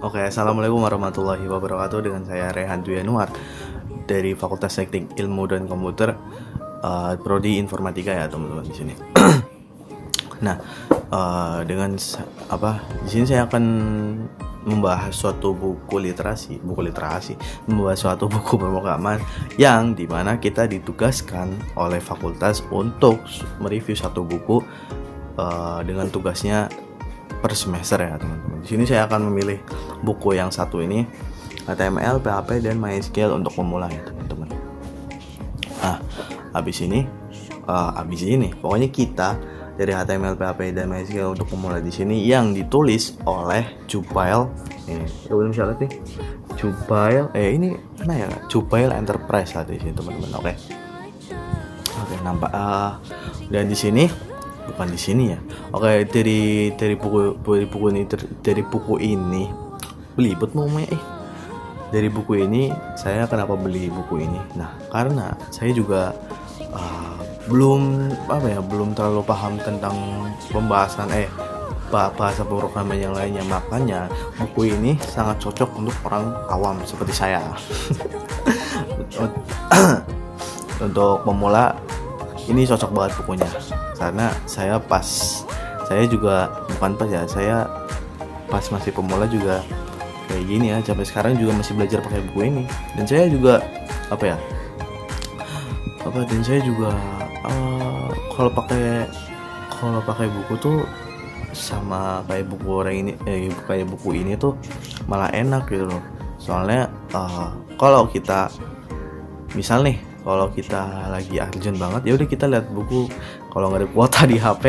Oke, assalamualaikum warahmatullahi wabarakatuh. Dengan saya Rehan Dwi Anwar dari Fakultas Teknik Ilmu dan Komputer, prodi Informatika ya teman-teman di sini. Nah, di sini saya akan membahas suatu buku literasi, membahas suatu buku pemrograman yang dimana kita ditugaskan oleh fakultas untuk mereview satu buku dengan tugasnya per semester ya teman-teman. Di sini saya akan memilih buku yang satu ini, HTML, PHP, dan MySQL untuk pemula ya teman-teman. Habis ini pokoknya kita dari HTML, PHP, dan MySQL untuk pemula di sini yang ditulis oleh Jubail. Ini belum bisa lihat nih. Jubail, ini mana ya? Jubail Enterprise lah di sini teman-teman. Oke, nampak. Dan di sini bukan di sini ya. Oke, dari buku ini belibet ngomongnya. Dari buku ini saya kenapa beli buku ini? Nah, karena saya juga belum terlalu paham tentang pembahasan bahasa pemrograman yang lainnya, makanya buku ini sangat cocok untuk orang awam seperti saya. Untuk pemula ini cocok banget bukunya, karena saya pas masih pemula juga kayak gini ya, sampai sekarang juga masih belajar pakai buku ini. Dan saya juga kalau pakai buku tuh sama kayak buku buku ini tuh malah enak gitu loh. Soalnya kalau kita lagi urgent banget, ya udah kita lihat buku. Kalau nggak ada kuota di HP,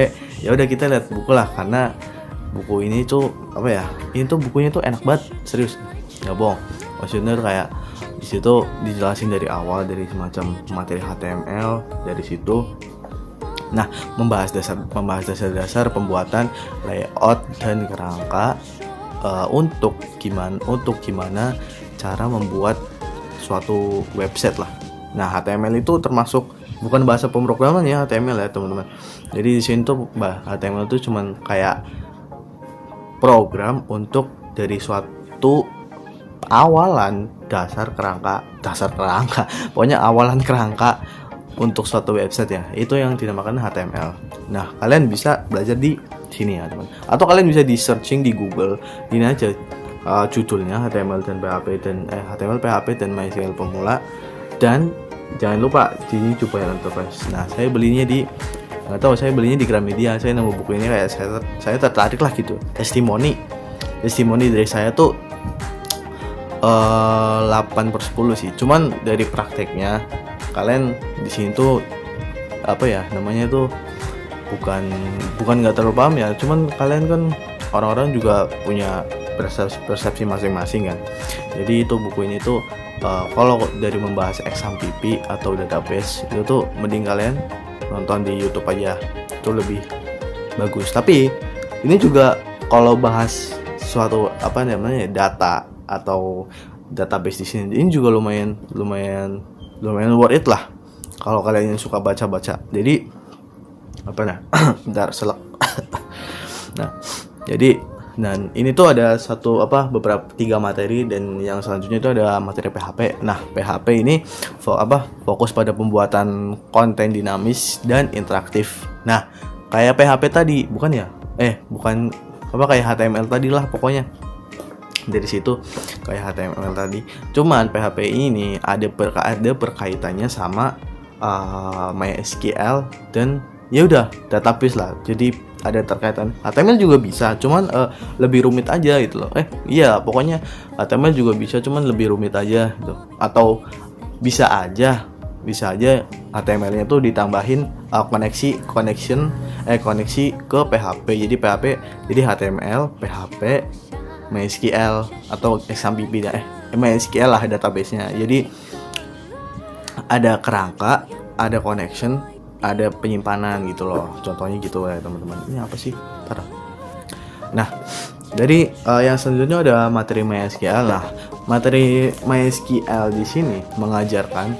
ya udah kita lihat buku lah, karena buku ini tuh bukunya tuh enak banget, serius nggak bohong. Maksudnya kayak di situ dijelasin dari awal, dari semacam materi HTML dari situ. Nah, membahas dasar pembuatan layout dan kerangka untuk gimana cara membuat suatu website lah. Nah, HTML itu termasuk bukan bahasa pemrograman ya, HTML ya teman-teman. Jadi di sini tuh HTML itu cuman kayak program untuk dari suatu awalan dasar kerangka, pokoknya awalan kerangka untuk suatu website ya, itu yang dinamakan HTML. Nah, kalian bisa belajar di sini ya teman, atau kalian bisa di searching di Google, ini aja judulnya HTML, PHP dan MySQL pemula. Dan jangan lupa di Jubail Enterprise. Nah, saya belinya di Gramedia. Saya nemu buku ini kayak saya tertarik lah gitu. Testimoni dari saya tuh 8/10 sih. Cuman dari prakteknya kalian di sini tuh bukan nggak terlalu paham ya. Cuman kalian kan orang-orang juga punya persepsi masing-masing kan. Jadi itu buku ini tuh kalau dari membahas exam PP atau database itu tuh mending kalian nonton di YouTube aja, itu lebih bagus. Tapi ini juga kalau bahas suatu data atau database di sini, ini juga lumayan worth it lah kalau kalian yang suka baca-baca. Jadi bentar selek. Dan ini tuh ada beberapa 3 materi, dan yang selanjutnya itu ada materi PHP. Nah, PHP ini fokus pada pembuatan konten dinamis dan interaktif. Nah, kayak PHP tadi kayak HTML tadi lah pokoknya. Dari situ kayak HTML tadi. Cuman PHP ini ada berkaitannya sama MySQL dan ya udah database lah. Jadi ada terkaitan. HTML juga bisa, cuman lebih rumit aja gitu loh. Pokoknya HTML juga bisa, cuman lebih rumit aja gitu. Atau bisa aja HTML-nya tuh ditambahin koneksi ke PHP. Jadi HTML, PHP, MySQL atau XAMPP MySQL lah database-nya. Jadi ada kerangka, ada connection, ada penyimpanan gitu loh. Contohnya gitu ya teman-teman. Ini apa sih? Nah, dari yang selanjutnya ada materi MySQL. Nah, materi MySQL di sini mengajarkan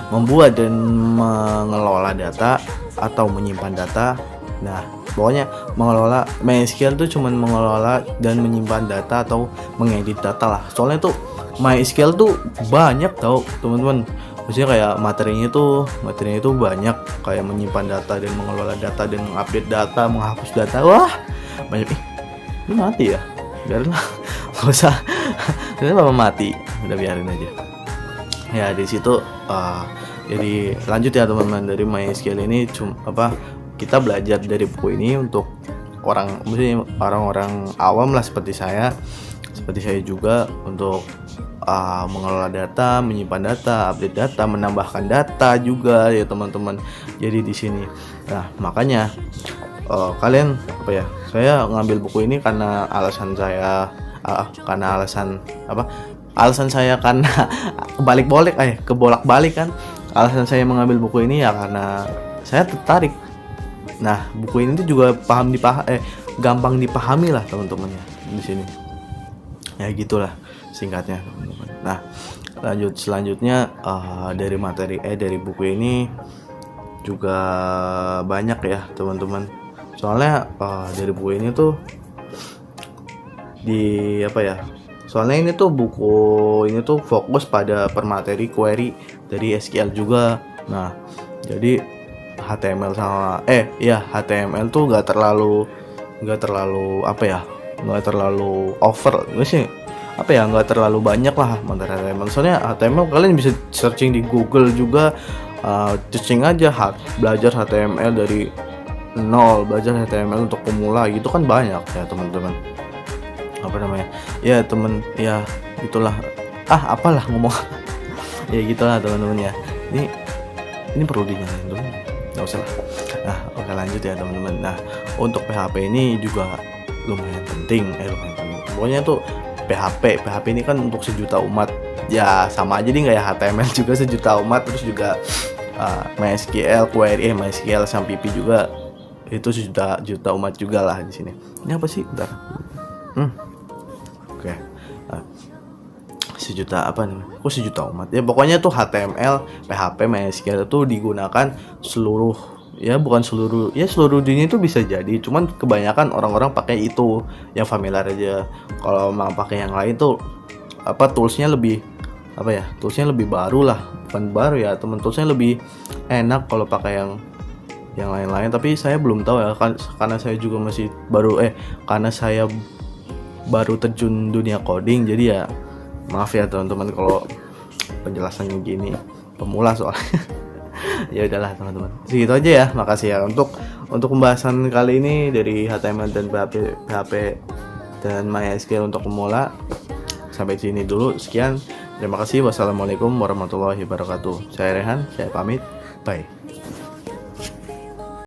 membuat dan mengelola data atau menyimpan data. Nah, Pokoknya mengelola MySQL tuh cuman mengelola dan menyimpan data atau mengedit data lah. Soalnya tuh MySQL tuh banyak tau teman-teman. Maksudnya kayak materinya tuh banyak, kayak menyimpan data dan mengelola data dan mengupdate data, menghapus data. Wah, banyak. Ini mati ya? Biarin lah. Gak usah. Ini lama mati. Udah biarin aja. Ya di situ jadi lanjut ya teman-teman, dari MySQL ini kita belajar dari buku ini untuk maksudnya orang-orang awam lah seperti saya juga, untuk mengelola data, menyimpan data, update data, menambahkan data juga ya teman-teman. Jadi di sini, nah makanya kalian saya ngambil buku ini karena alasan saya karena kebolak-balik kan. Alasan saya mengambil buku ini ya karena saya tertarik. Nah, buku ini tuh juga gampang dipahami lah teman-teman ya di sini. Ya gitulah singkatnya teman-teman. Nah, selanjutnya dari buku ini juga banyak ya teman-teman. Soalnya dari buku ini tuh soalnya ini tuh buku ini tuh fokus pada permateri query dari SQL juga. Nah, jadi HTML HTML tuh nggak terlalu nggak terlalu banyak lah materi HTML. Soalnya HTML kalian bisa searching di Google juga, searching aja belajar HTML dari nol, belajar HTML untuk pemula gitu kan banyak ya teman-teman. Gitulah. Apalah ngomong. Ya gitulah teman-teman ya. Ini perlu dinyalain dulu. Nggak usah lah. Nah, oke lanjut ya teman-teman. Nah, untuk PHP ini juga lumayan penting. Pokoknya tuh PHP ini kan untuk sejuta umat. Ya sama aja nih kayak HTML juga sejuta umat, terus juga MySQL query MySQL sama PP juga itu sejuta umat juga lah di sini. Ini apa sih? Bentar. Oke. Sejuta umat ya, pokoknya tuh HTML, PHP, MySQL itu digunakan seluruh dunia itu bisa jadi, cuman kebanyakan orang-orang pakai itu yang familiar aja. Kalau mau pakai yang lain tuh toolsnya lebih baru lah, bukan baru ya teman, toolsnya lebih enak kalau pakai yang lain-lain. Tapi saya belum tahu ya karena saya juga masih karena saya baru terjun dunia coding, jadi ya maaf ya teman-teman kalau penjelasannya gini, pemula soalnya. Ya udahlah teman-teman, segitu aja ya. Makasih ya untuk pembahasan kali ini dari HTML dan PHP dan MySQL untuk pemula. Sampai sini dulu, sekian, terima kasih. Wassalamualaikum warahmatullahi wabarakatuh. Saya Rehan, saya pamit, bye.